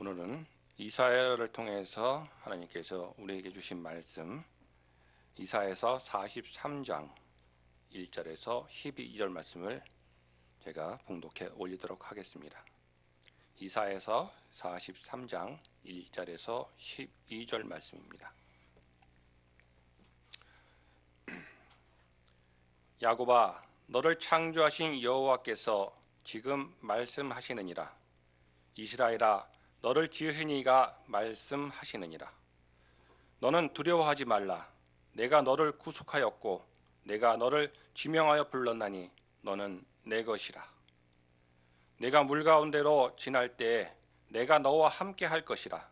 오늘은 이사야를 통해서 하나님께서 우리에게 주신 말씀 이사야서 43장 1절에서 12절 말씀을 제가 봉독해 올리도록 하겠습니다. 이사야서 43장 1절에서 12절 말씀입니다. 야곱아, 너를 창조하신 여호와께서 지금 말씀하시느니라. 이스라엘아, 너를 지으신 이가 말씀하시느니라. 너는 두려워하지 말라. 내가 너를 구속하였고 내가 너를 지명하여 불렀나니 너는 내 것이라. 내가 물 가운데로 지날 때에 내가 너와 함께 할 것이라.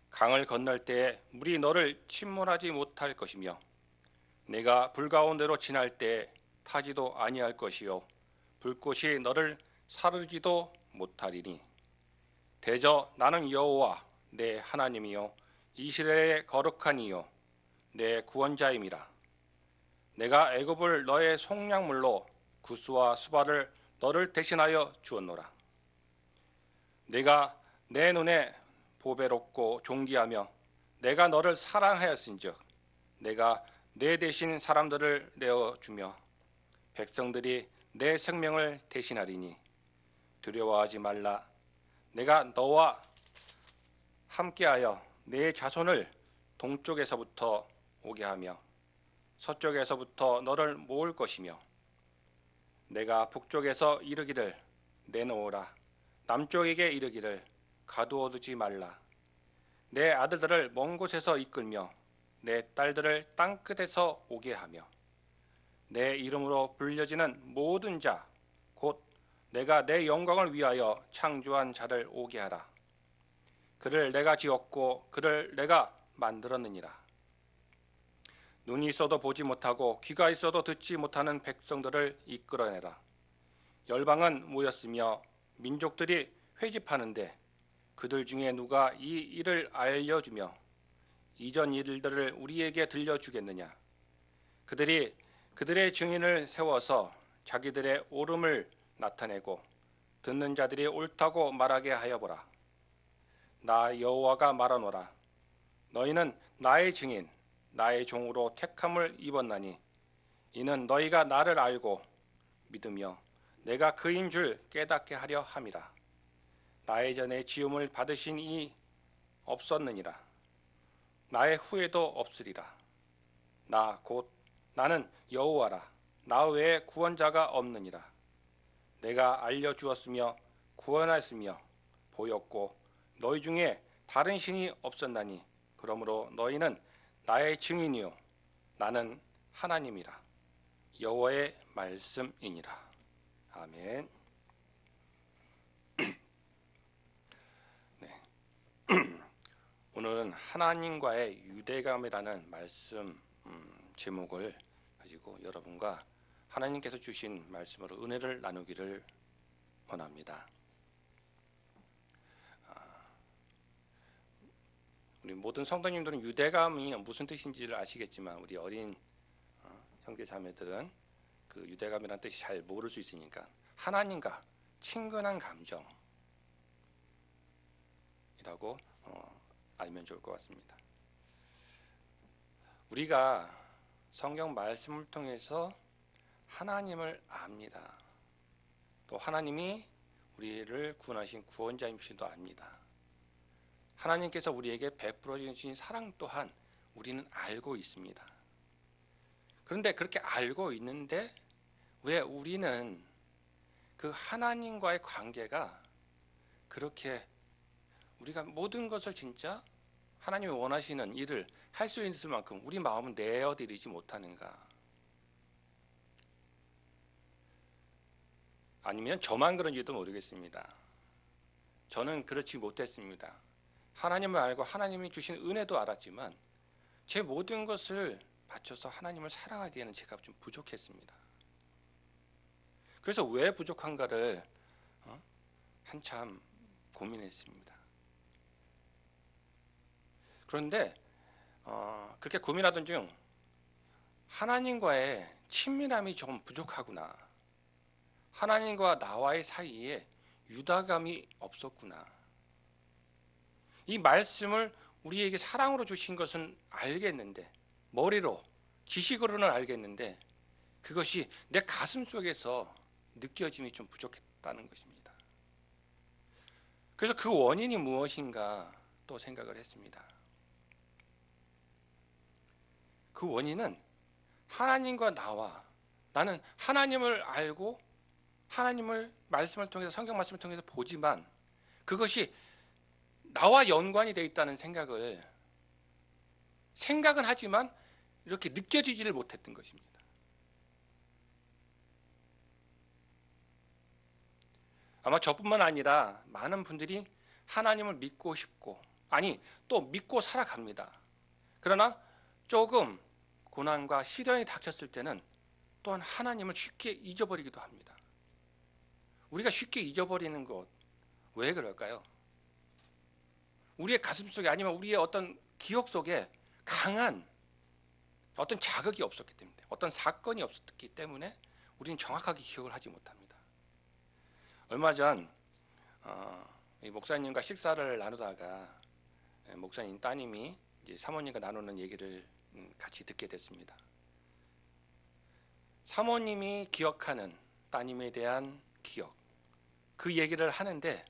강을 건널 때에 물이 너를 침몰하지 못할 것이며 내가 불 가운데로 지날 때에 타지도 아니할 것이요 불꽃이 너를 사르지도 못하리니 대저 나는 여호와 내 하나님이요 이스라엘의 거룩한 이요 내 구원자임이라. 내가 애굽을 너의 속량물로 구스와 수바를 너를 대신하여 주었노라. 내가 내 눈에 보배롭고 존귀하며 내가 너를 사랑하였은즉 내가 내 대신 사람들을 내어주며 백성들이 내 생명을 대신하리니 두려워하지 말라. 내가 너와 함께하여 내 자손을 동쪽에서부터 오게 하며 서쪽에서부터 너를 모을 것이며 내가 북쪽에서 이르기를 내놓으라. 남쪽에게 이르기를 가두어두지 말라. 내 아들들을 먼 곳에서 이끌며 내 딸들을 땅끝에서 오게 하며 내 이름으로 불려지는 모든 자 곧 내가 내 영광을 위하여 창조한 자를 오게 하라. 그를 내가 지었고 그를 내가 만들었느니라. 눈이 있어도 보지 못하고 귀가 있어도 듣지 못하는 백성들을 이끌어내라. 열방은 모였으며 민족들이 회집하는데 그들 중에 누가 이 일을 알려주며 이전 일들을 우리에게 들려주겠느냐. 그들이 그들의 증인을 세워서 자기들의 옳음을 나타내고 듣는 자들이 옳다고 말하게 하여 보라. 나 여호와가 말하노라. 너희는 나의 증인 나의 종으로 택함을 입었나니 이는 너희가 나를 알고 믿으며 내가 그인 줄 깨닫게 하려 함이라. 나의 전에 지음을 받으신 이 없었느니라. 나의 후에도 없으리라. 나 곧 나는 여호와라. 나 외에 구원자가 없느니라. 내가 알려주었으며 구원하였으며 보였고 너희 중에 다른 신이 없었나니 그러므로 너희는 나의 증인이요 나는 하나님이라. 여호와의 말씀이니라. 아멘. 네. 오늘은 하나님과의 유대감이라는 말씀 제목을 가지고 여러분과 하나님께서 주신 말씀으로 은혜를 나누기를 원합니다. 우리 모든 성도님들은 유대감이 무슨 뜻인지를 아시겠지만 우리 어린 형제 자매들은 그 유대감이라는 뜻이 잘 모를 수 있으니까 하나님과 친근한 감정이라고 알면 좋을 것 같습니다. 우리가 성경 말씀을 통해서 하나님을 압니다. 또 하나님이 우리를 구원하신 구원자임시도 압니다. 하나님께서 우리에게 베풀어 주신 사랑 또한 우리는 알고 있습니다. 그런데 그렇게 알고 있는데 왜 우리는 그 하나님과의 관계가 그렇게 우리가 모든 것을 진짜 하나님이 원하시는 일을 할 수 있을 만큼 우리 마음은 내어드리지 못하는가? 아니면 저만 그런지도 모르겠습니다. 저는 그렇지 못했습니다. 하나님을 알고 하나님이 주신 은혜도 알았지만 제 모든 것을 바쳐서 하나님을 사랑하기에는 제가 좀 부족했습니다. 그래서 왜 부족한가를 한참 고민했습니다. 그런데 그렇게 고민하던 중 하나님과의 친밀함이 조금 부족하구나. 하나님과 나와의 사이에 유다감이 없었구나. 이 말씀을 우리에게 사랑으로 주신 것은 알겠는데, 머리로 지식으로는 알겠는데 그것이 내 가슴 속에서 느껴짐이 좀 부족했다는 것입니다. 그래서 그 원인이 무엇인가 또 생각을 했습니다. 그 원인은 하나님과 나는 하나님을 알고 하나님을 말씀을 통해서, 성경 말씀을 통해서 보지만 그것이 나와 연관이 되어 있다는 생각은 하지만 이렇게 느껴지지를 못했던 것입니다. 아마 저뿐만 아니라 많은 분들이 하나님을 믿고 싶고, 아니 또 믿고 살아갑니다. 그러나 조금 고난과 시련이 닥쳤을 때는 또한 하나님을 쉽게 잊어버리기도 합니다. 우리가 쉽게 잊어버리는 것, 왜 그럴까요? 우리의 가슴 속에, 아니면 우리의 어떤 기억 속에 강한 어떤 자극이 없었기 때문에, 어떤 사건이 없었기 때문에 우리는 정확하게 기억을 하지 못합니다. 얼마 전 목사님과 식사를 나누다가 목사님 따님이 이제 사모님과 나누는 얘기를 같이 듣게 됐습니다. 사모님이 기억하는 따님에 대한 기억, 그 얘기를 하는데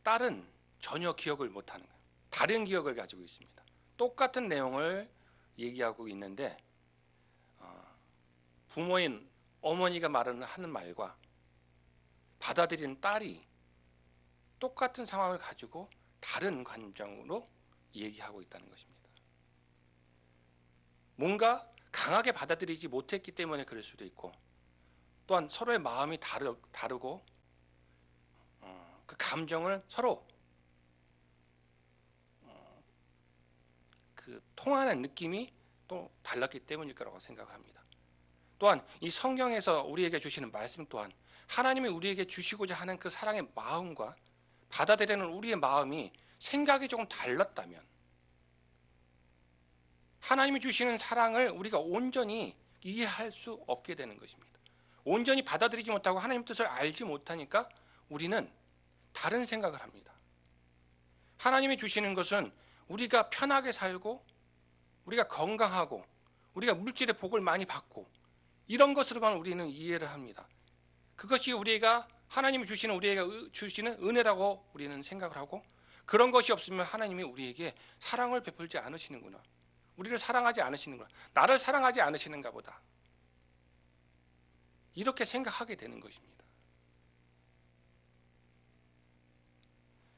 딸은 전혀 기억을 못하는 거예요. 다른 기억을 가지고 있습니다. 똑같은 내용을 얘기하고 있는데 부모인 어머니가 하는 말과 받아들이는 딸이 똑같은 상황을 가지고 다른 감정으로 얘기하고 있다는 것입니다. 뭔가 강하게 받아들이지 못했기 때문에 그럴 수도 있고, 또한 서로의 마음이 다르고 그 감정을 서로 그 통하는 느낌이 또 달랐기 때문일 거라고 생각을 합니다. 또한 이 성경에서 우리에게 주시는 말씀 또한 하나님이 우리에게 주시고자 하는 그 사랑의 마음과 받아들이는 우리의 마음이 생각이 조금 달랐다면, 하나님이 주시는 사랑을 우리가 온전히 이해할 수 없게 되는 것입니다. 온전히 받아들이지 못하고 하나님 뜻을 알지 못하니까 우리는 다른 생각을 합니다. 하나님이 주시는 것은 우리가 편하게 살고, 우리가 건강하고, 우리가 물질의 복을 많이 받고, 이런 것으로만 우리는 이해를 합니다. 그것이 우리가 하나님이 주시는, 우리에게 주시는 은혜라고 우리는 생각을 하고, 그런 것이 없으면 하나님이 우리에게 사랑을 베풀지 않으시는구나, 우리를 사랑하지 않으시는구나, 나를 사랑하지 않으시는가 보다, 이렇게 생각하게 되는 것입니다.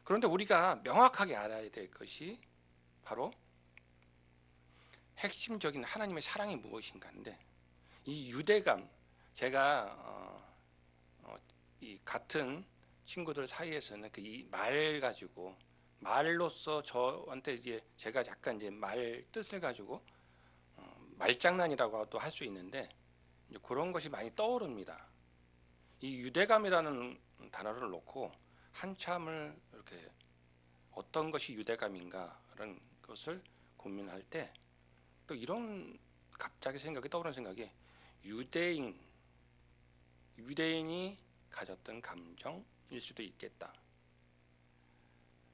그런데 우리가 명확하게 알아야 될 것이 바로 핵심적인 하나님의 사랑이 무엇인가인데, 이 유대감, 제가 이 같은 친구들 사이에서는 그 이 말 가지고, 말로써 저한테 이제 제가 약간 이제 말 뜻을 가지고 말장난이라고도 할 수 있는데, 이제 그런 것이 많이 떠오릅니다. 이 유대감이라는 단어를 놓고 한참을 이렇게 어떤 것이 유대감인가라는 것을 고민할 때 또 이런 갑자기 생각이 떠오르는 생각이, 유대인이 가졌던 감정일 수도 있겠다.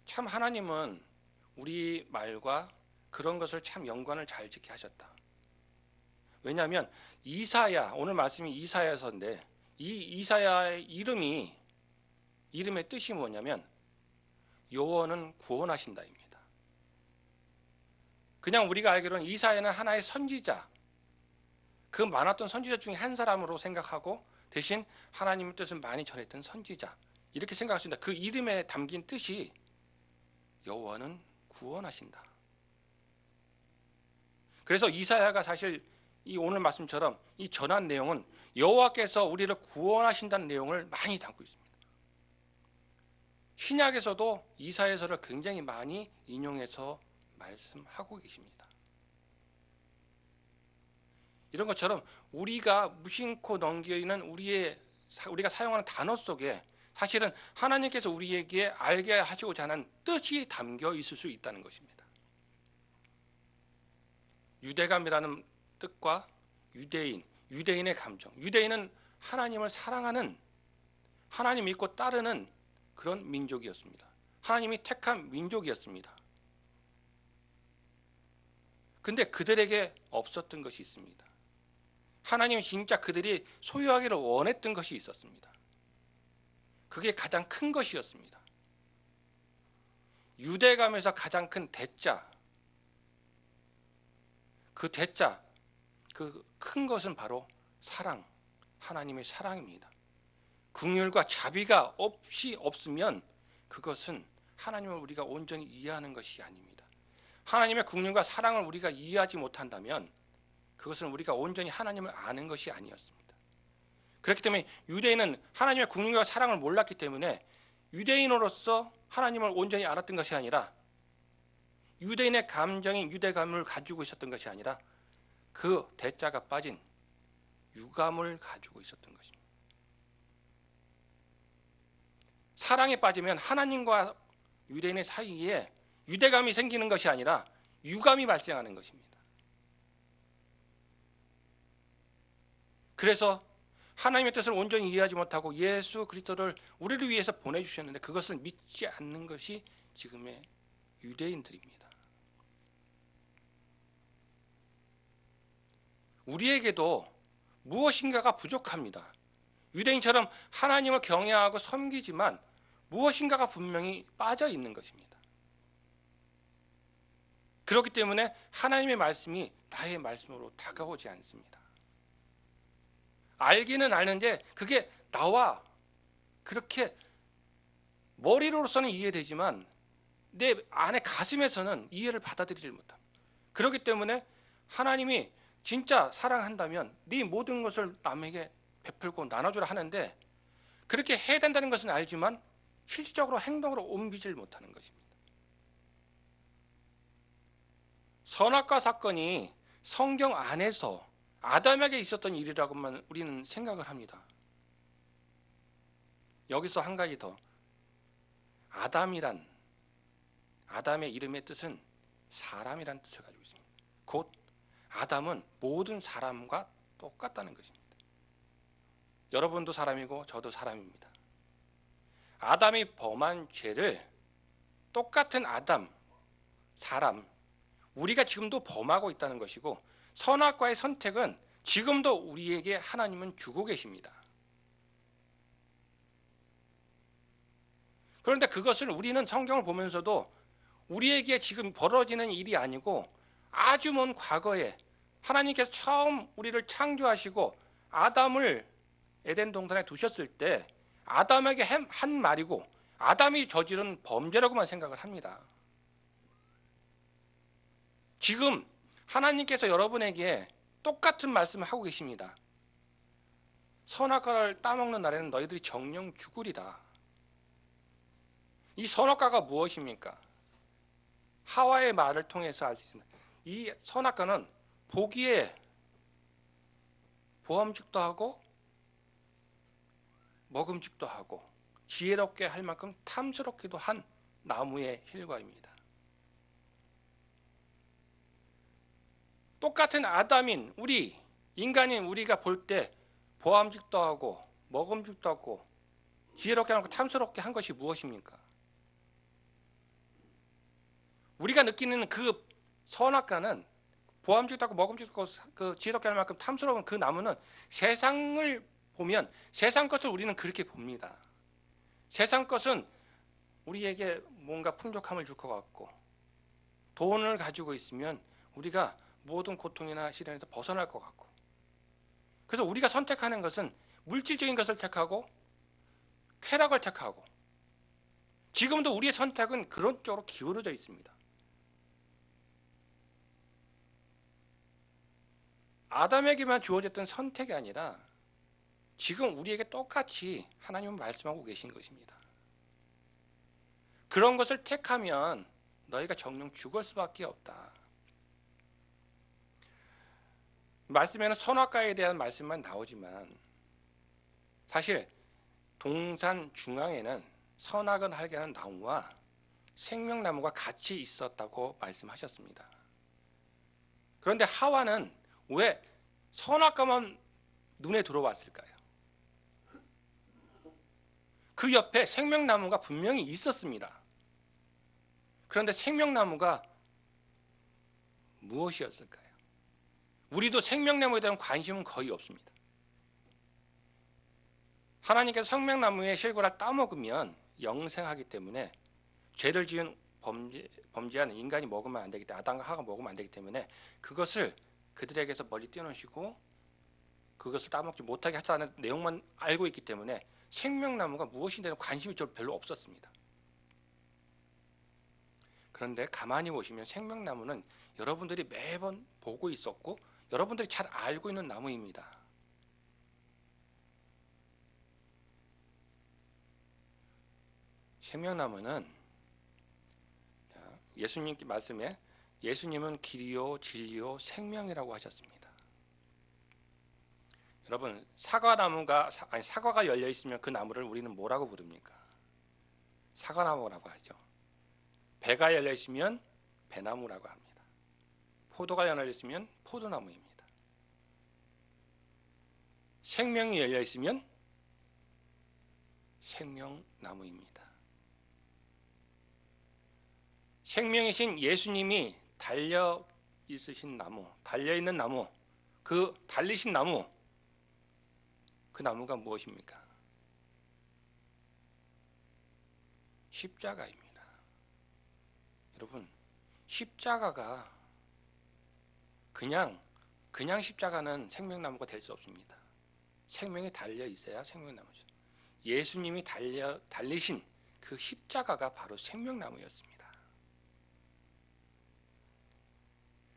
참 하나님은 우리 말과 그런 것을 참 연관을 잘 짓게 하셨다. 왜냐하면 이사야, 오늘 말씀이 이사야서인데, 이 이사야의 이름의 뜻이 뭐냐면 여호와는 구원하신다입니다. 그냥 우리가 알기로는 이사야는 하나의 선지자, 그 많았던 선지자 중에 한 사람으로 생각하고, 대신 하나님의 뜻을 많이 전했던 선지자, 이렇게 생각할 수 있습니다. 그 이름에 담긴 뜻이 여호와는 구원하신다. 그래서 이사야가 사실 이 오늘 말씀처럼 이 전한 내용은 여호와께서 우리를 구원하신다는 내용을 많이 담고 있습니다. 신약에서도 이사야서를 굉장히 많이 인용해서 말씀하고 계십니다. 이런 것처럼 우리가 무심코 넘기는 우리가 사용하는 단어 속에 사실은 하나님께서 우리에게 알게 하시고자 하는 뜻이 담겨 있을 수 있다는 것입니다. 유대감이라는 뜻과 유대인의 감정, 유대인은 하나님을 사랑하는, 하나님 믿고 따르는 그런 민족이었습니다. 하나님이 택한 민족이었습니다. 근데 그들에게 없었던 것이 있습니다. 하나님은 진짜 그들이 소유하기를 원했던 것이 있었습니다. 그게 가장 큰 것이었습니다. 유대감에서 가장 큰 대자, 그 대자, 그 큰 것은 바로 사랑, 하나님의 사랑입니다. 긍휼과 자비가 없으면 그것은 하나님을 우리가 온전히 이해하는 것이 아닙니다. 하나님의 긍휼과 사랑을 우리가 이해하지 못한다면 그것은 우리가 온전히 하나님을 아는 것이 아니었습니다. 그렇기 때문에 유대인은 하나님의 긍휼과 사랑을 몰랐기 때문에 유대인으로서 하나님을 온전히 알았던 것이 아니라 유대인의 감정인 유대감을 가지고 있었던 것이 아니라 그 대자가 빠진 유감을 가지고 있었던 것입니다. 사랑에 빠지면 하나님과 유대인의 사이에 유대감이 생기는 것이 아니라 유감이 발생하는 것입니다. 그래서 하나님의 뜻을 온전히 이해하지 못하고 예수 그리스도를 우리를 위해서 보내주셨는데 그것을 믿지 않는 것이 지금의 유대인들입니다. 우리에게도 무엇인가가 부족합니다. 유대인처럼 하나님을 경외하고 섬기지만 무엇인가가 분명히 빠져 있는 것입니다. 그렇기 때문에 하나님의 말씀이 나의 말씀으로 다가오지 않습니다. 알기는 아는데 그게 나와 그렇게 머리로서는 이해되지만 내 안에 가슴에서는 이해를 받아들이지 못합니다. 그렇기 때문에 하나님이 진짜 사랑한다면 네 모든 것을 남에게 베풀고 나눠주라 하는데 그렇게 해야 된다는 것은 알지만 실질적으로 행동으로 옮기질 못하는 것입니다. 선악과 사건이 성경 안에서 아담에게 있었던 일이라고만 우리는 생각을 합니다. 여기서 한 가지 더. 아담의 이름의 뜻은 사람이란 뜻을 가지고 있습니다. 곧 아담은 모든 사람과 똑같다는 것입니다. 여러분도 사람이고 저도 사람입니다. 아담이 범한 죄를 똑같은 아담, 사람, 우리가 지금도 범하고 있다는 것이고 선악과의 선택은 지금도 우리에게 하나님은 주고 계십니다. 그런데 그것을 우리는 성경을 보면서도 우리에게 지금 벌어지는 일이 아니고 아주 먼 과거에 하나님께서 처음 우리를 창조하시고 아담을 에덴 동산에 두셨을 때 아담에게 한 말이고 아담이 저지른 범죄라고만 생각을 합니다. 지금 하나님께서 여러분에게 똑같은 말씀을 하고 계십니다. 선악과를 따먹는 날에는 너희들이 정령 죽으리라. 이 선악과가 무엇입니까? 하와의 말을 통해서 알 수 있습니다. 이 선악과는 보기에 보암직도 하고 먹음직도 하고 지혜롭게 할 만큼 탐스럽기도 한 나무의 hir과입니다. 똑같은 아담인 우리 인간인 우리가 볼 때 보암직도 하고 먹음직도 하고 지혜롭게 하고 탐스럽게 한 것이 무엇입니까? 우리가 느끼는 그 선악과는 보암직도 하고 먹음직도 하고 그 지혜롭게 할 만큼 탐스러운 그 나무는 세상을 보면 세상 것을 우리는 그렇게 봅니다. 세상 것은 우리에게 뭔가 풍족함을 줄 것 같고 돈을 가지고 있으면 우리가 모든 고통이나 시련에서 벗어날 것 같고 그래서 우리가 선택하는 것은 물질적인 것을 택하고 쾌락을 택하고 지금도 우리의 선택은 그런 쪽으로 기울어져 있습니다. 아담에게만 주어졌던 선택이 아니라 지금 우리에게 똑같이 하나님은 말씀하고 계신 것입니다. 그런 것을 택하면 너희가 정녕 죽을 수밖에 없다. 말씀에는 선악과에 대한 말씀만 나오지만 사실 동산 중앙에는 선악을 알게 하는 나무와 생명나무가 같이 있었다고 말씀하셨습니다. 그런데 하와는 왜 선악과만 눈에 들어왔을까요? 그 옆에 생명나무가 분명히 있었습니다. 그런데 생명나무가 무엇이었을까요? 우리도 생명나무에 대한 관심은 거의 없습니다. 하나님께서 생명나무의 실과를 따먹으면 영생하기 때문에 죄를 지은 범죄한 인간이 먹으면 안 되기 때문에, 아담과 하가 먹으면 안 되기 때문에 그것을 그들에게서 멀리 떼어놓으시고 그것을 따먹지 못하게 하자는 내용만 알고 있기 때문에 생명나무가 무엇인지는 관심이 별로 없었습니다. 그런데 가만히 보시면 생명나무는 여러분들이 매번 보고 있었고 여러분들이 잘 알고 있는 나무입니다. 생명나무는 예수님 말씀에 예수님은 길이요 진리요 생명이라고 하셨습니다. 여러분, 사과가 열려 있으면 그 나무를 우리는 뭐라고 부릅니까? 사과나무라고 하죠. 배가 열려 있으면 배나무라고 합니다. 포도가 열려 있으면 포도나무입니다. 생명이 열려 있으면 생명나무입니다. 생명이신 예수님이 달려 있으신 나무, 달려 있는 나무, 그 달리신 나무, 그 나무가 무엇입니까? 십자가입니다. 여러분, 십자가가 그냥 십자가는 생명나무가 될 수 없습니다. 생명이 달려 있어야 생명나무죠. 예수님이 달리신 그 십자가가 바로 생명나무였습니다.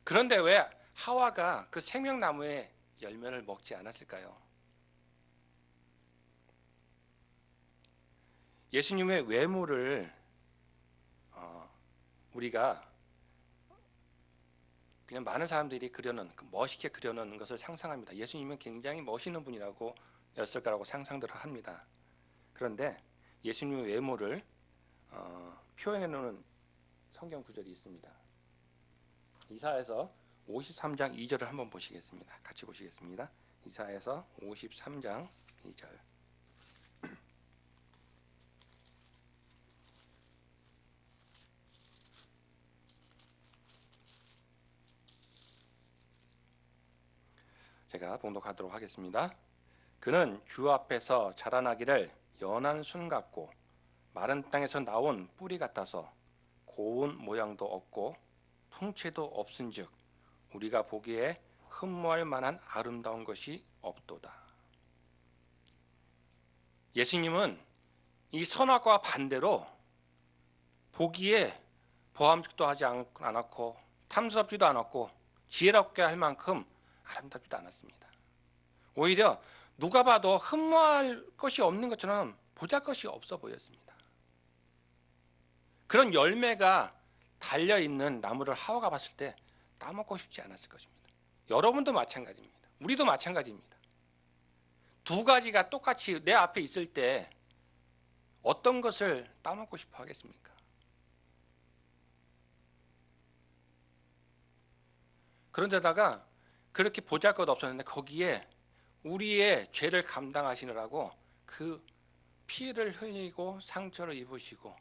그런데 왜 하와가 그 생명나무의 열매를 먹지 않았을까요? 예수님의 외모를 우리가 그냥 많은 사람들이 멋있게 그려놓은 것을 상상합니다. 예수님은 굉장히 멋있는 분이라고 였을 거라고 상상들을 합니다. 그런데 예수님의 외모를 표현해 놓은 성경 구절이 있습니다. 이사야서 53장 2절을 한번 보시겠습니다. 같이 보시겠습니다. 이사야서 53장 2절. 제가 봉독하도록 하겠습니다. 그는 주 앞에서 자라나기를 연한 순 같고 마른 땅에서 나온 뿌리 같아서 고운 모양도 없고 풍채도 없은즉 우리가 보기에 흠모할 만한 아름다운 것이 없도다. 예수님은 이 선악과와 반대로 보기에 보암직도 하지 않았고 탐스럽지도 않았고 지혜롭게 할 만큼 아름답지도 않았습니다. 오히려 누가 봐도 흠모할 것이 없는 것처럼 보잘것이 없어 보였습니다. 그런 열매가 달려있는 나무를 하와가 봤을 때 따먹고 싶지 않았을 것입니다. 여러분도 마찬가지입니다. 우리도 마찬가지입니다. 두 가지가 똑같이 내 앞에 있을 때 어떤 것을 따먹고 싶어 하겠습니까? 그런데다가 그렇게 보잘것없었는데 거기에 우리의 죄를 감당하시느라고 그 피를 흘리고 상처를 입으시고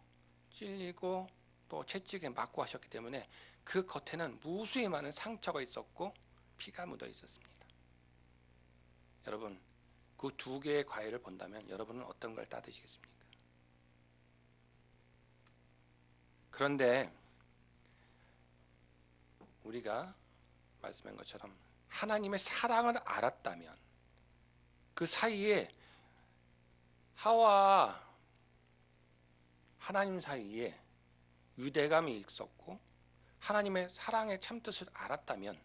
찔리고 또 채찍에 맞고 하셨기 때문에 그 겉에는 무수히 많은 상처가 있었고 피가 묻어 있었습니다. 여러분, 그 두 개의 과일을 본다면 여러분은 어떤 걸 따드시겠습니까? 그런데 우리가 말씀한 것처럼 하나님의 사랑을 알았다면 그 사이에 하와와 하나님 사이에 유대감이 있었고 하나님의 사랑의 참뜻을 알았다면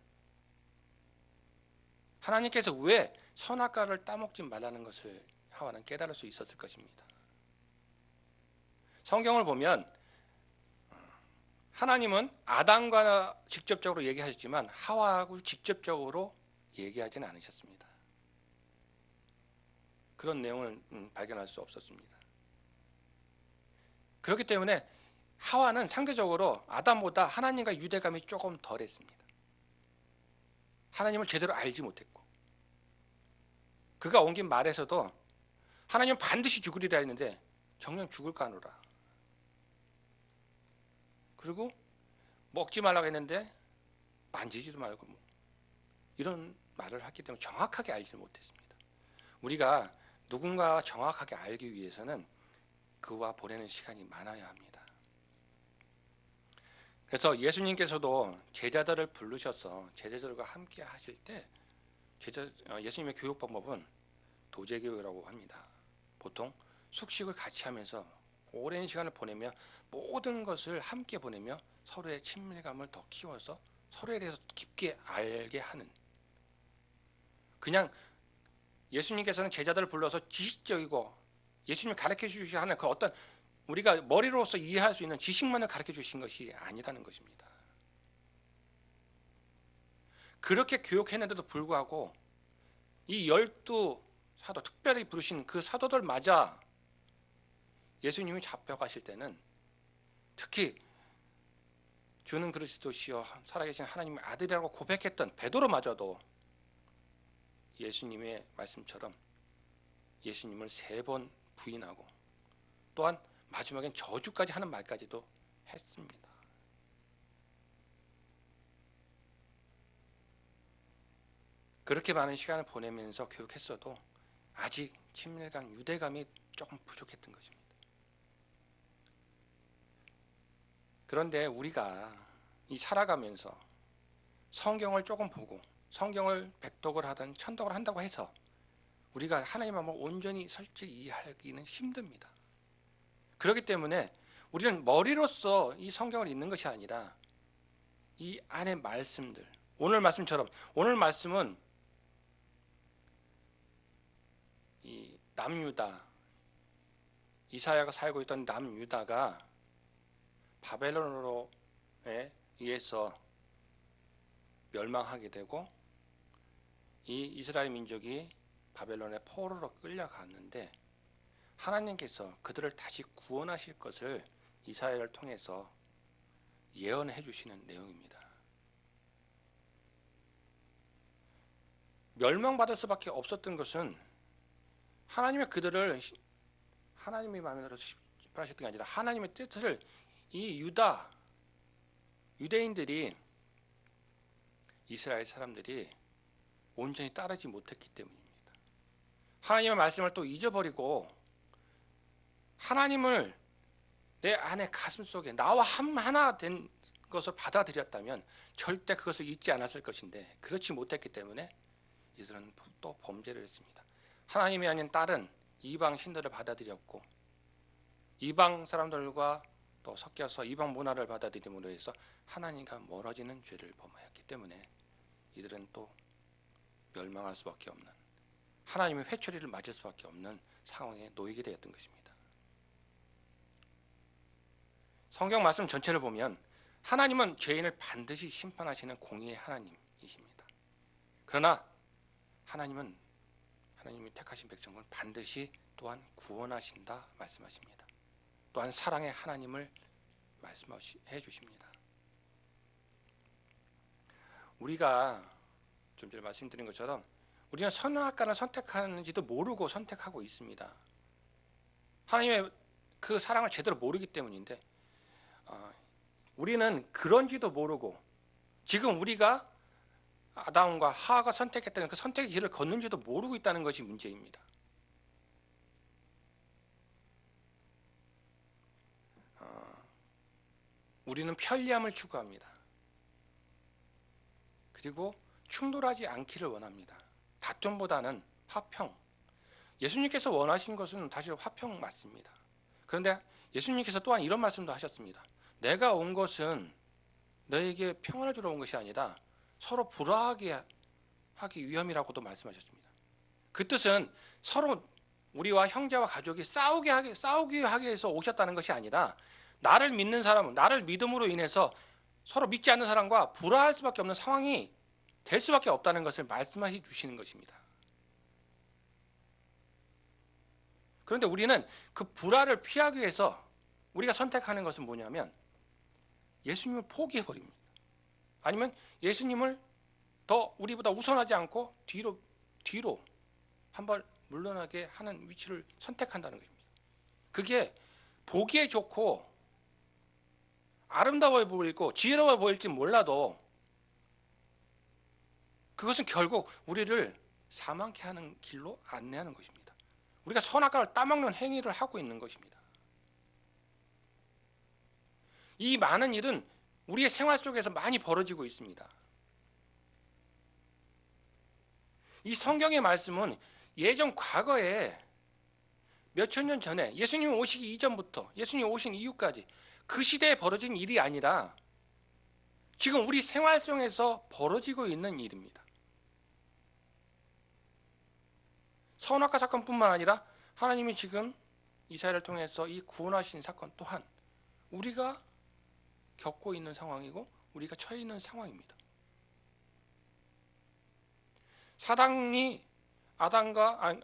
하나님께서 왜 선악과를 따먹지 말라는 것을 하와는 깨달을 수 있었을 것입니다. 성경을 보면 하나님은 아담과 직접적으로 얘기하셨지만 하와하고 직접적으로 얘기하지는 않으셨습니다. 그런 내용을 발견할 수 없었습니다. 그렇기 때문에 하와는 상대적으로 아담보다 하나님과 유대감이 조금 덜했습니다. 하나님을 제대로 알지 못했고 그가 옮긴 말에서도 하나님은 반드시 죽으리라 했는데 정녕 죽을까 하노라. 그리고 먹지 말라고 했는데 만지지도 말고 이런 말을 했기 때문에 정확하게 알지 못했습니다. 우리가 누군가와 정확하게 알기 위해서는 그와 보내는 시간이 많아야 합니다. 그래서 예수님께서도 제자들을 부르셔서 제자들과 함께 하실 때 예수님의 교육 방법은 도제교육이라고 합니다. 보통 숙식을 같이 하면서 오랜 시간을 보내며 모든 것을 함께 보내며 서로의 친밀감을 더 키워서 서로에 대해서 깊게 알게 하는, 그냥 예수님께서는 제자들을 불러서 지식적이고 예수님이 가르쳐 주시기 하는 그 어떤 우리가 머리로서 이해할 수 있는 지식만을 가르쳐 주신 것이 아니라는 것입니다. 그렇게 교육했는데도 불구하고 이 12 사도, 특별히 부르신 그 사도들마저 예수님이 잡혀가실 때는, 특히 주는 그리스도시여 살아계신 하나님의 아들이라고 고백했던 베드로마저도 예수님의 말씀처럼 예수님을 3번 부인하고 또한 마지막엔 저주까지 하는 말까지도 했습니다. 그렇게 많은 시간을 보내면서 교육했어도 아직 친밀감, 유대감이 조금 부족했던 것입니다. 그런데 우리가 이 살아가면서 성경을 조금 보고 성경을 백독을 하든 천독을 한다고 해서 우리가 하나님의 마음을 온전히 솔직히 이해하기는 힘듭니다. 그렇기 때문에 우리는 머리로서 이 성경을 읽는 것이 아니라 이 안의 말씀들, 오늘 말씀처럼, 오늘 말씀은 이 남유다, 이사야가 살고 있던 남유다가 바벨론으로 의해서 멸망하게 되고 이 이스라엘 민족이 바벨론의 포로로 끌려갔는데 하나님께서 그들을 다시 구원하실 것을 이사야를 통해서 예언해 주시는 내용입니다. 멸망받을 수밖에 없었던 것은 하나님의 그들을 하나님의 마음대로 하셨던 게 아니라 하나님의 뜻을 이 유대인들이, 이스라엘 사람들이 온전히 따르지 못했기 때문입니다. 하나님의 말씀을 또 잊어버리고 하나님을 내 안에 가슴 속에 나와 하나 된 것을 받아들였다면 절대 그것을 잊지 않았을 것인데 그렇지 못했기 때문에 이들은 또 범죄를 했습니다. 하나님이 아닌 다른 이방 신들을 받아들였고 이방 사람들과 또 섞여서 이방 문화를 받아들임으로 해서 하나님과 멀어지는 죄를 범하였기 때문에 이들은 또 멸망할 수밖에 없는, 하나님의 회초리를 맞을 수밖에 없는 상황에 놓이게 되었던 것입니다. 성경 말씀 전체를 보면 하나님은 죄인을 반드시 심판하시는 공의의 하나님이십니다. 그러나 하나님이 택하신 백성을 반드시 또한 구원하신다 말씀하십니다. 또한 사랑의 하나님을 말씀해 주십니다. 우리가 좀 전에 말씀드린 것처럼 우리는 선악과를 선택하는지도 모르고 선택하고 있습니다. 하나님의 그 사랑을 제대로 모르기 때문인데 우리는 그런지도 모르고 지금 우리가 아담과 하와가 선택했던 그 선택의 길을 걷는지도 모르고 있다는 것이 문제입니다. 우리는 편리함을 추구합니다. 그리고 충돌하지 않기를 원합니다. 다툼보다는 화평. 예수님께서 원하신 것은 사실 화평 맞습니다. 그런데 예수님께서 또한 이런 말씀도 하셨습니다. 내가 온 것은 너에게 평안을 주러 온 것이 아니라 서로 불화하게 하기 위함이라고도 말씀하셨습니다. 그 뜻은 서로 우리와 형제와 가족이 싸우기 하기 위해서 오셨다는 것이 아니라 나를 믿는 사람은 나를 믿음으로 인해서 서로 믿지 않는 사람과 불화할 수밖에 없는 상황이 될 수밖에 없다는 것을 말씀해 주시는 것입니다. 그런데 우리는 그 불화를 피하기 위해서 우리가 선택하는 것은 뭐냐면 예수님을 포기해버립니다. 아니면 예수님을 더 우리보다 우선하지 않고 뒤로 한발 물러나게 하는 위치를 선택한다는 것입니다. 그게 보기에 좋고 아름다워 보이고 지혜로워 보일지 몰라도 그것은 결국 우리를 사망케 하는 길로 안내하는 것입니다. 우리가 선악과를 따먹는 행위를 하고 있는 것입니다. 이 많은 일은 우리의 생활 속에서 많이 벌어지고 있습니다. 이 성경의 말씀은 예전 과거에 몇천 년 전에 예수님 오시기 이전부터 예수님 오신 이후까지 그 시대에 벌어진 일이 아니라 지금 우리 생활 속에서 벌어지고 있는 일입니다. 선악과 사건뿐만 아니라 하나님이 지금 이스라엘을 통해서 이 구원하신 사건 또한 우리가 겪고 있는 상황이고 우리가 처해 있는 상황입니다. 사단이 아담과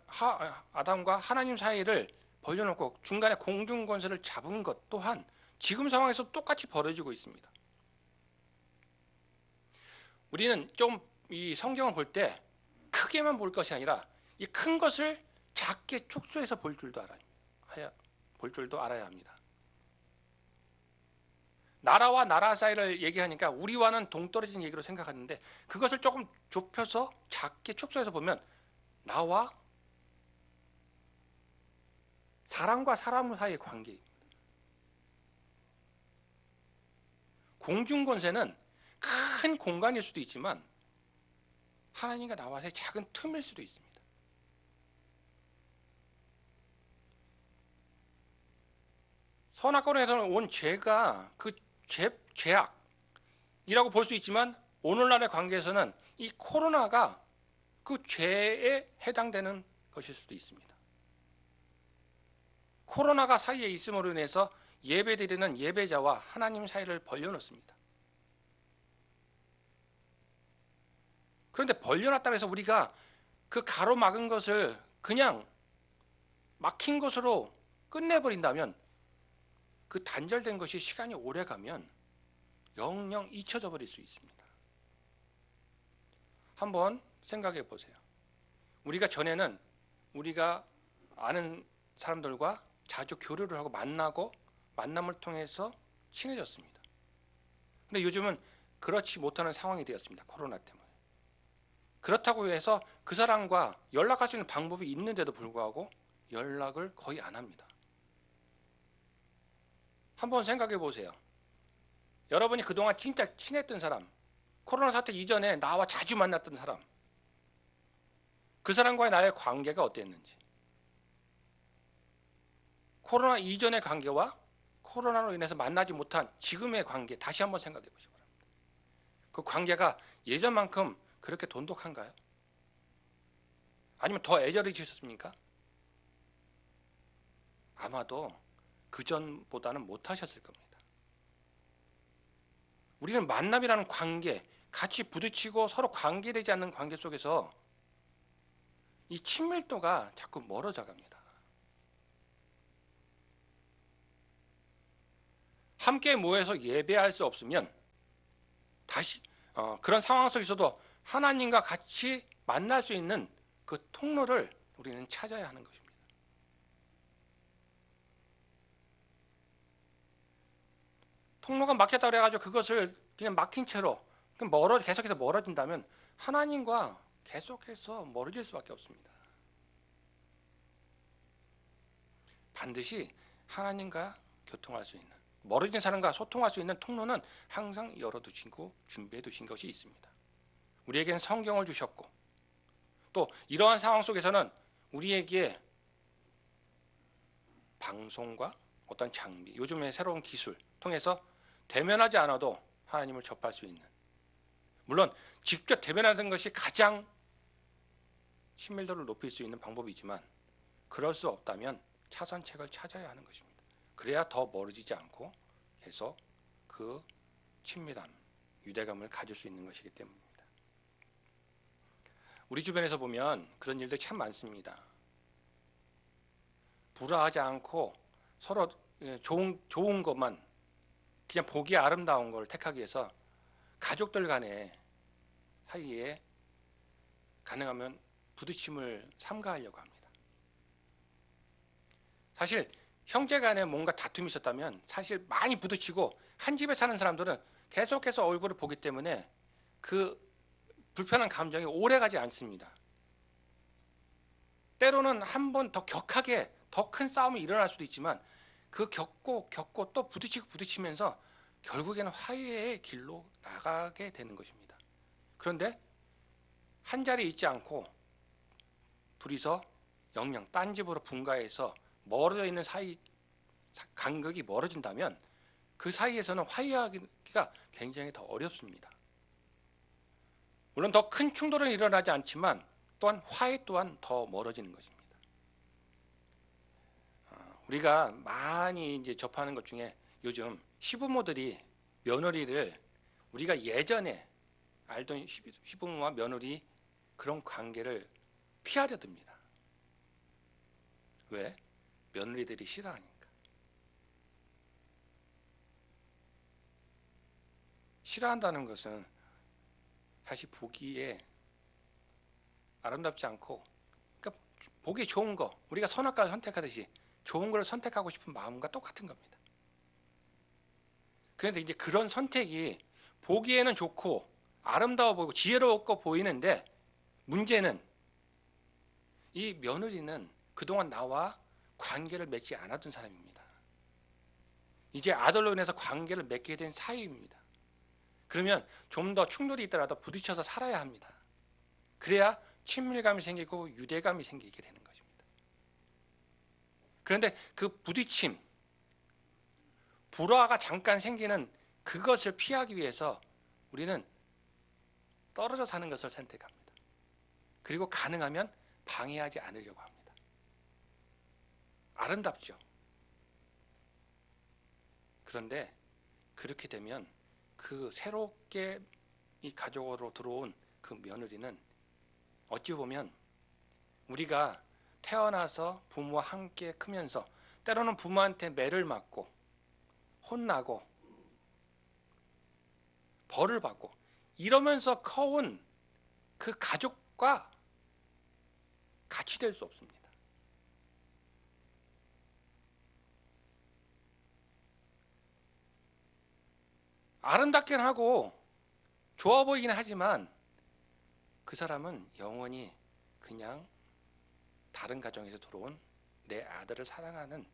하나님 사이를 벌려놓고 중간에 공중권세를 잡은 것 또한 지금 상황에서 똑같이 벌어지고 있습니다. 우리는 좀 이 성경을 볼 때 크게만 볼 것이 아니라 이 큰 것을 작게 축소해서 볼 줄도 알아야 합니다. 나라와 나라 사이를 얘기하니까 우리와는 동떨어진 얘기로 생각하는데 그것을 조금 좁혀서 작게 축소해서 보면 나와 사람과 사람 사이의 관계입니다. 공중권세는 큰 공간일 수도 있지만 하나님과 나와 사이의 작은 틈일 수도 있습니다. 선악과에서는 온 죄가 그 죄악이라고 볼 수 있지만 오늘날의 관계에서는 이 코로나가 그 죄에 해당되는 것일 수도 있습니다. 코로나가 사이에 있음으로 인해서 예배드리는 예배자와 하나님 사이를 벌려놓습니다. 그런데 벌려놨다고 해서 우리가 그 가로막은 것을 그냥 막힌 것으로 끝내버린다면 그 단절된 것이 시간이 오래 가면 영영 잊혀져 버릴 수 있습니다. 한번 생각해 보세요. 우리가 전에는 우리가 아는 사람들과 자주 교류를 하고 만나고 만남을 통해서 친해졌습니다. 근데 요즘은 그렇지 못하는 상황이 되었습니다. 코로나 때문에. 그렇다고 해서 그 사람과 연락할 수 있는 방법이 있는데도 불구하고 연락을 거의 안 합니다. 한번 생각해 보세요. 여러분이 그동안 진짜 친했던 사람, 코로나 사태 이전에 나와 자주 만났던 사람, 그 사람과의 나의 관계가 어땠는지, 코로나 이전의 관계와 코로나로 인해서 만나지 못한 지금의 관계 다시 한번 생각해 보시기 바랍니다. 그 관계가 예전만큼 그렇게 돈독한가요? 아니면 더 애절해지셨습니까? 아마도 그전보다는 못하셨을 겁니다. 우리는 만남이라는 관계, 같이 부딪히고 서로 관계되지 않는 관계 속에서 이 친밀도가 자꾸 멀어져 갑니다. 함께 모여서 예배할 수 없으면 다시 그런 상황 속에서도 하나님과 같이 만날 수 있는 그 통로를 우리는 찾아야 하는 것입니다. 통로가 막혔다 그래가지고 그것을 그냥 막힌 채로 계속해서 멀어진다면 하나님과 계속해서 멀어질 수밖에 없습니다. 반드시 하나님과 교통할 수 있는, 멀어진 사람과 소통할 수 있는 통로는 항상 열어두시고 준비해 두신 것이 있습니다. 우리에게는 성경을 주셨고 또 이러한 상황 속에서는 우리에게 방송과 어떤 장비, 요즘의 새로운 기술 통해서 대면하지 않아도 하나님을 접할 수 있는, 물론 직접 대면하는 것이 가장 친밀도를 높일 수 있는 방법이지만 그럴 수 없다면 차선책을 찾아야 하는 것입니다. 그래야 더 멀어지지 않고 계속 그 친밀함, 유대감을 가질 수 있는 것이기 때문입니다. 우리 주변에서 보면 그런 일들 참 많습니다. 불화하지 않고 서로 좋은 것만, 그냥 보기 아름다운 걸 택하기 위해서 가족들 간의 사이에 가능하면 부딪힘을 삼가하려고 합니다. 사실 형제간에 뭔가 다툼이 있었다면 사실 많이 부딪히고 한 집에 사는 사람들은 계속해서 얼굴을 보기 때문에 그 불편한 감정이 오래가지 않습니다. 때로는 한 번 더 격하게 더 큰 싸움이 일어날 수도 있지만 그 겪고 또 부딪히면서 결국에는 화해의 길로 나가게 되는 것입니다. 그런데 한 자리에 있지 않고 둘이서 영영 딴 집으로 분가해서 멀어져 있는 사이 간격이 멀어진다면 그 사이에서는 화해하기가 굉장히 더 어렵습니다. 물론 더 큰 충돌은 일어나지 않지만 또한 화해 또한 더 멀어지는 것입니다. 우리가 많이 이제 접하는 것 중에 요즘 시부모들이 며느리를 우리가 예전에 알던 시부모와 며느리 그런 관계를 피하려 듭니다. 왜? 며느리들이 싫어하니까. 싫어한다는 것은 사실 보기에 아름답지 않고, 그러니까 보기 좋은 거, 우리가 선악과를 선택하듯이 좋은 걸 선택하고 싶은 마음과 똑같은 겁니다. 그런데 이제 그런 선택이 보기에는 좋고 아름다워 보이고 지혜롭고 보이는데 문제는 이 며느리는 그동안 나와 관계를 맺지 않았던 사람입니다. 이제 아들로 인해서 관계를 맺게 된 사이입니다. 그러면 좀 더 충돌이 있더라도 부딪혀서 살아야 합니다. 그래야 친밀감이 생기고 유대감이 생기게 되는 것입니다. 그런데 그 부딪힘, 불화가 잠깐 생기는 그것을 피하기 위해서 우리는 떨어져 사는 것을 선택합니다. 그리고 가능하면 방해하지 않으려고 합니다. 아름답죠. 그런데 그렇게 되면 그 새롭게 이 가족으로 들어온 그 며느리는 어찌 보면 우리가 태어나서 부모와 함께 크면서 때로는 부모한테 매를 맞고 혼나고 벌을 받고 이러면서 커온 그 가족과 같이 될 수 없습니다. 아름답긴 하고 좋아 보이긴 하지만 그 사람은 영원히 그냥 다른 가정에서 들어온 내 아들을 사랑하는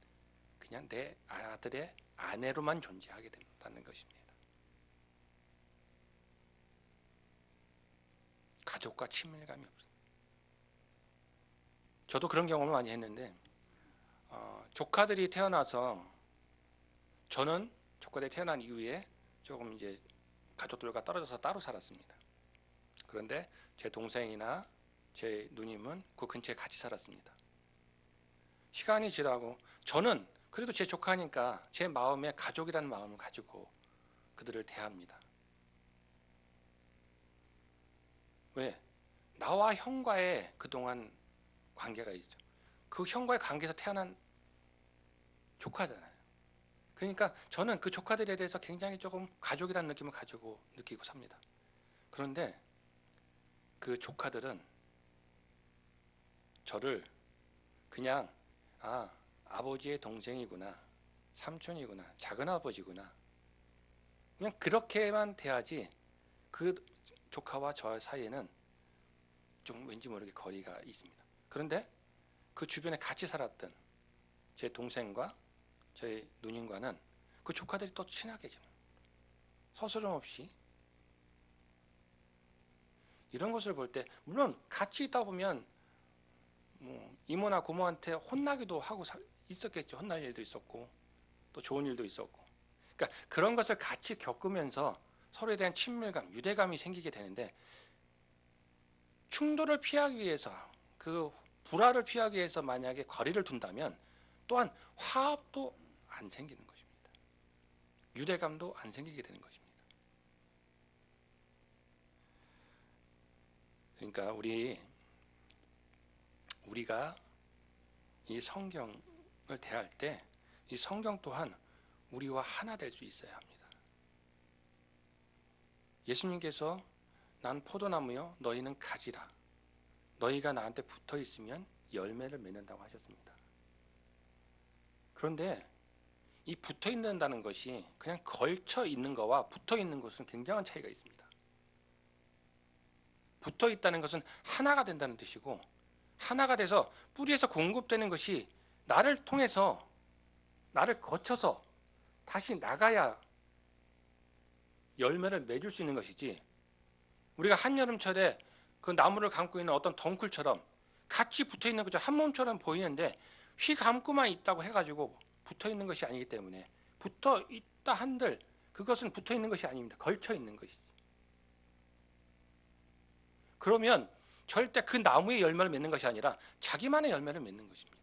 그냥 내 아들의 아내로만 존재하게 된다는 것입니다. 가족과 친밀감이 없어요. 저도 그런 경험을 많이 했는데 조카들이 태어나서 저는 조카들이 태어난 이후에 조금 이제 가족들과 떨어져서 따로 살았습니다. 그런데 제 동생이나 제 누님은 그 근처에 같이 살았습니다. 시간이 지나고 저는 그래도 제 조카니까 제 마음에 가족이라는 마음을 가지고 그들을 대합니다. 왜? 나와 형과의 그동안 관계가 있죠. 그 형과의 관계에서 태어난 조카잖아요. 그러니까 저는 그 조카들에 대해서 굉장히 조금 가족이라는 느낌을 가지고 느끼고 삽니다. 그런데 그 조카들은 저를 그냥 아버지의 동생이구나, 삼촌이구나, 작은아버지구나 그냥 그렇게만 대하지 그 조카와 저 사이에는 좀 왠지 모르게 거리가 있습니다. 그런데 그 주변에 같이 살았던 제 동생과 제 누님과는 그 조카들이 또 친하게 지내요. 서스럼 없이. 이런 것을 볼 때 물론 같이 있다 보면 뭐 이모나 고모한테 혼나기도 하고 있었겠죠. 혼날 일도 있었고 또 좋은 일도 있었고. 그러니까 그런 것을 같이 겪으면서 서로에 대한 친밀감, 유대감이 생기게 되는데 충돌을 피하기 위해서 그 불화를 피하기 위해서 만약에 거리를 둔다면 또한 화합도 안 생기는 것입니다. 유대감도 안 생기게 되는 것입니다. 그러니까 우리가 이 성경을 대할 때 이 성경 또한 우리와 하나 될 수 있어야 합니다. 예수님께서 난 포도나무요 너희는 가지라. 너희가 나한테 붙어 있으면 열매를 맺는다고 하셨습니다. 그런데 이 붙어 있는다는 것이 그냥 걸쳐 있는 거와 붙어 있는 것은 굉장한 차이가 있습니다. 붙어 있다는 것은 하나가 된다는 뜻이고, 하나가 돼서 뿌리에서 공급되는 것이 나를 통해서, 나를 거쳐서 다시 나가야 열매를 맺을 수 있는 것이지, 우리가 한여름철에 그 나무를 감고 있는 어떤 덩굴처럼 같이 붙어 있는 거죠. 한 몸처럼 보이는데 휘 감고만 있다고 해가지고 붙어 있는 것이 아니기 때문에, 붙어 있다 한들 그것은 붙어 있는 것이 아닙니다. 걸쳐 있는 것이지. 그러면 절대 그 나무의 열매를 맺는 것이 아니라 자기만의 열매를 맺는 것입니다.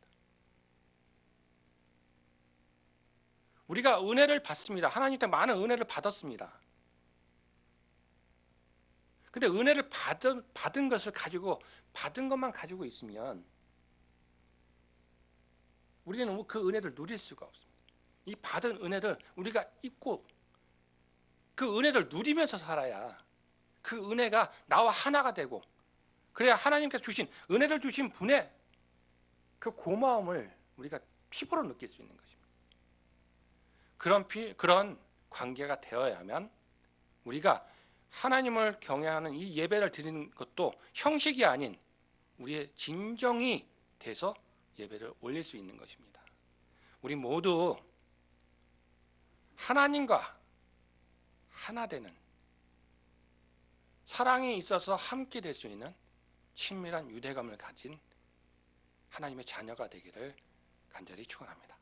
우리가 은혜를 받습니다. 하나님께 많은 은혜를 받았습니다. 근데 은혜를 받은 것을 가지고, 받은 것만 가지고 있으면 우리는 그 은혜를 누릴 수가 없습니다. 이 받은 은혜를 우리가 잊고 그 은혜를 누리면서 살아야 그 은혜가 나와 하나가 되고, 그래야 하나님께서 주신, 은혜를 주신 분의 그 고마움을 우리가 피부로 느낄 수 있는 것입니다. 그런 관계가 되어야만 우리가 하나님을 경외하는 이 예배를 드리는 것도 형식이 아닌 우리의 진정이 돼서 예배를 올릴 수 있는 것입니다. 우리 모두 하나님과 하나 되는, 사랑이 있어서 함께 될 수 있는 친밀한 유대감을 가진 하나님의 자녀가 되기를 간절히 축원합니다.